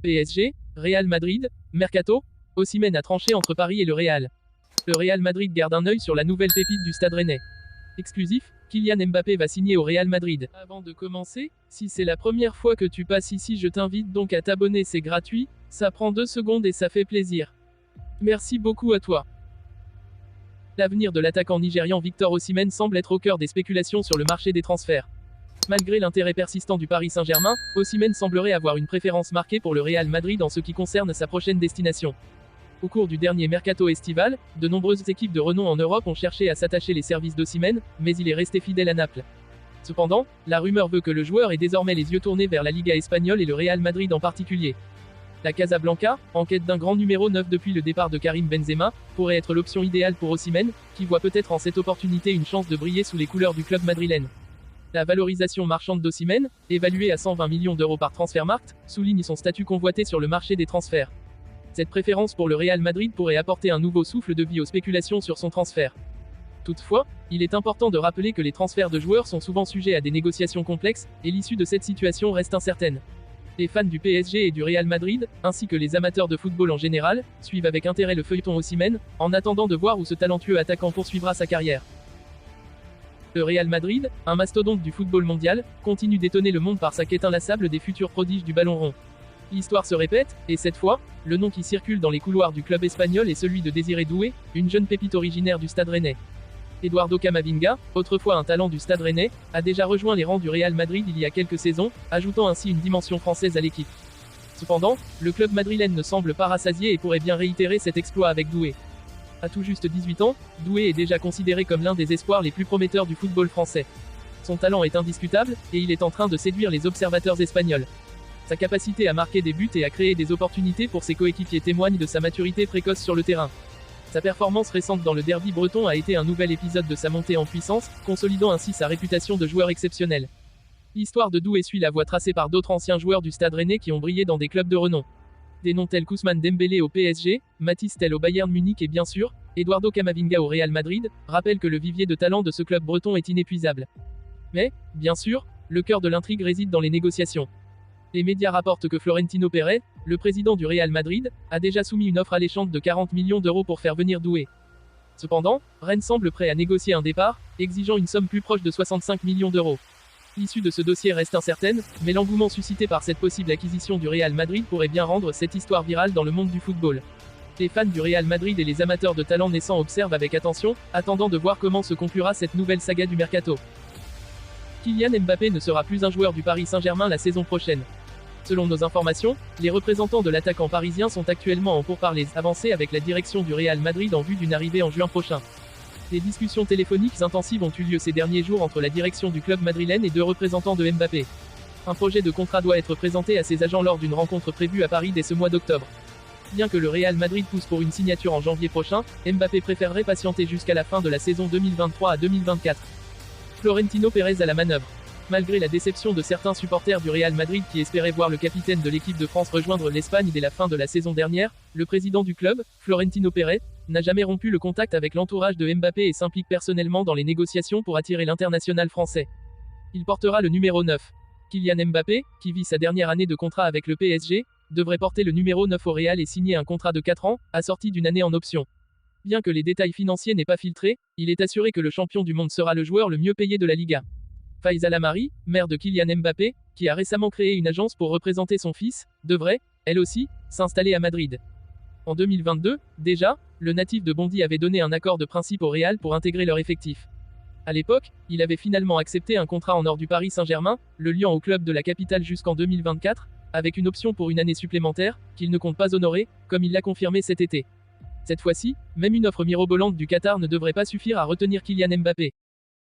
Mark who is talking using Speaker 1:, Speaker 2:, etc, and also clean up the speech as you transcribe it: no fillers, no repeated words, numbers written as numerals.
Speaker 1: PSG, Real Madrid, Mercato, Osimhen a tranché entre Paris et le Real. Le Real Madrid garde un œil sur la nouvelle pépite du Stade Rennais. Exclusif, Kylian Mbappé va signer au Real Madrid. Avant de commencer, si c'est la première fois que tu passes ici, je t'invite donc à t'abonner, c'est gratuit, ça prend 2 secondes et ça fait plaisir. Merci beaucoup à toi. L'avenir de l'attaquant nigérian Victor Osimhen semble être au cœur des spéculations sur le marché des transferts. Malgré l'intérêt persistant du Paris Saint-Germain, Osimhen semblerait avoir une préférence marquée pour le Real Madrid en ce qui concerne sa prochaine destination. Au cours du dernier mercato estival, de nombreuses équipes de renom en Europe ont cherché à s'attacher les services d'Osimhen, mais il est resté fidèle à Naples. Cependant, la rumeur veut que le joueur ait désormais les yeux tournés vers la Liga espagnole et le Real Madrid en particulier. La Casablanca, en quête d'un grand numéro 9 depuis le départ de Karim Benzema, pourrait être l'option idéale pour Osimhen, qui voit peut-être en cette opportunité une chance de briller sous les couleurs du club madrilène. La valorisation marchande d'Osimhen, évaluée à 120 millions d'euros par Transfermarkt, souligne son statut convoité sur le marché des transferts. Cette préférence pour le Real Madrid pourrait apporter un nouveau souffle de vie aux spéculations sur son transfert. Toutefois, il est important de rappeler que les transferts de joueurs sont souvent sujets à des négociations complexes, et l'issue de cette situation reste incertaine. Les fans du PSG et du Real Madrid, ainsi que les amateurs de football en général, suivent avec intérêt le feuilleton Osimhen, en attendant de voir où ce talentueux attaquant poursuivra sa carrière. Le Real Madrid, un mastodonte du football mondial, continue d'étonner le monde par sa quête inlassable des futurs prodiges du ballon rond. L'histoire se répète, et cette fois, le nom qui circule dans les couloirs du club espagnol est celui de Désiré Doué, une jeune pépite originaire du Stade Rennais. Eduardo Camavinga, autrefois un talent du Stade Rennais, a déjà rejoint les rangs du Real Madrid il y a quelques saisons, ajoutant ainsi une dimension française à l'équipe. Cependant, le club madrilène ne semble pas rassasié et pourrait bien réitérer cet exploit avec Doué. À tout juste 18 ans, Doué est déjà considéré comme l'un des espoirs les plus prometteurs du football français. Son talent est indiscutable, et il est en train de séduire les observateurs espagnols. Sa capacité à marquer des buts et à créer des opportunités pour ses coéquipiers témoigne de sa maturité précoce sur le terrain. Sa performance récente dans le derby breton a été un nouvel épisode de sa montée en puissance, consolidant ainsi sa réputation de joueur exceptionnel. L'histoire de Doué suit la voie tracée par d'autres anciens joueurs du Stade Rennais qui ont brillé dans des clubs de renom. Des noms tels qu'Ousmane Dembélé au PSG, Mathys Tel au Bayern Munich et bien sûr, Eduardo Camavinga au Real Madrid, rappellent que le vivier de talent de ce club breton est inépuisable. Mais, bien sûr, le cœur de l'intrigue réside dans les négociations. Les médias rapportent que Florentino Pérez, le président du Real Madrid, a déjà soumis une offre alléchante de 40 millions d'euros pour faire venir Doué. Cependant, Rennes semble prêt à négocier un départ, exigeant une somme plus proche de 65 millions d'euros. L'issue de ce dossier reste incertaine, mais l'engouement suscité par cette possible acquisition du Real Madrid pourrait bien rendre cette histoire virale dans le monde du football. Les fans du Real Madrid et les amateurs de talent naissant observent avec attention, attendant de voir comment se conclura cette nouvelle saga du mercato. Kylian Mbappé ne sera plus un joueur du Paris Saint-Germain la saison prochaine. Selon nos informations, les représentants de l'attaquant parisien sont actuellement en pourparlers avancés avec la direction du Real Madrid en vue d'une arrivée en juin prochain. Des discussions téléphoniques intensives ont eu lieu ces derniers jours entre la direction du club madrilène et 2 représentants de Mbappé. Un projet de contrat doit être présenté à ses agents lors d'une rencontre prévue à Paris dès ce mois d'octobre. Bien que le Real Madrid pousse pour une signature en janvier prochain, Mbappé préférerait patienter jusqu'à la fin de la saison 2023 à 2024. Florentino Pérez à la manœuvre. Malgré la déception de certains supporters du Real Madrid qui espéraient voir le capitaine de l'équipe de France rejoindre l'Espagne dès la fin de la saison dernière, le président du club, Florentino Pérez, n'a jamais rompu le contact avec l'entourage de Mbappé et s'implique personnellement dans les négociations pour attirer l'international français. Il portera le numéro 9. Kylian Mbappé, qui vit sa dernière année de contrat avec le PSG, devrait porter le numéro 9 au Real et signer un contrat de 4 ans, assorti d'une année en option. Bien que les détails financiers n'aient pas filtré, il est assuré que le champion du monde sera le joueur le mieux payé de la Liga. Faiza Lamari, mère de Kylian Mbappé, qui a récemment créé une agence pour représenter son fils, devrait, elle aussi, s'installer à Madrid. En 2022, déjà, le natif de Bondy avait donné un accord de principe au Real pour intégrer leur effectif. À l'époque, il avait finalement accepté un contrat en or du Paris Saint-Germain, le liant au club de la capitale jusqu'en 2024, avec une option pour une année supplémentaire, qu'il ne compte pas honorer, comme il l'a confirmé cet été. Cette fois-ci, même une offre mirobolante du Qatar ne devrait pas suffire à retenir Kylian Mbappé.